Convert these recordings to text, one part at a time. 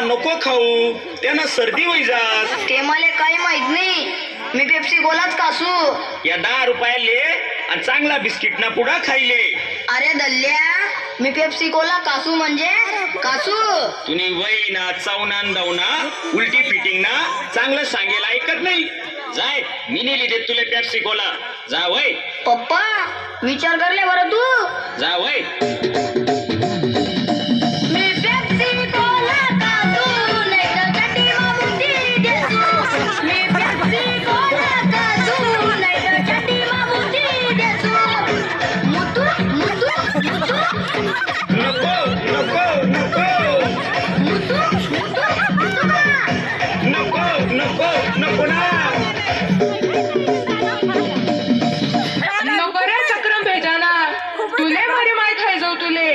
नको खाऊ, त्यानं सर्दी होई जात. ते मला काही माहित नाही. मी पेप्सी कोलाच कासू. या 10 रुपयाले आणि चांगला बिस्किट ना पुडा खाईले. अरे दल्ल्या, मी पेप्सी कोला कासू म्हणजे कासू. तुम्ही वय ना चावना दावना उलटी फिटिंग ना चांगलं सांगेल ऐकत नाही. जाय, मी नेली देत तुला पेप्सी कोला. जा वय. पप्पा विचार करले बरं तू. जा वय. मी पेप्सी कोला कासू, नाही तर चटी मामुटी देसू. मी पेप्सी कोला कासू, नाही तर चटी मामुटी देसू. मुतू मुतू मुतू नको नको नको मुतू मुतू मुतू का? नको नको नको ना. नको रे चक्रम भेटाना. तुले मारी माय खाई जाऊ तुले.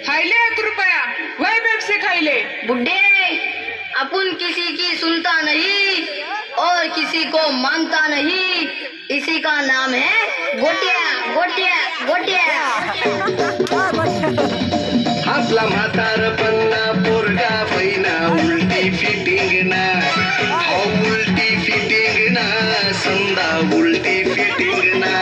खायले 1 रुपया वय पेप्सी खायले. बुड्ढे, अपन किसी की सुनता नहीं और किसी को मानता नहीं. इसी का नाम है गोटिया गोटिया गोटिया. आपला म्हातार पन्ना पोरगा पैना उलटी फिटिंग ना. उलटी फिटिंग ना समजा उलटी फिटिंग ना.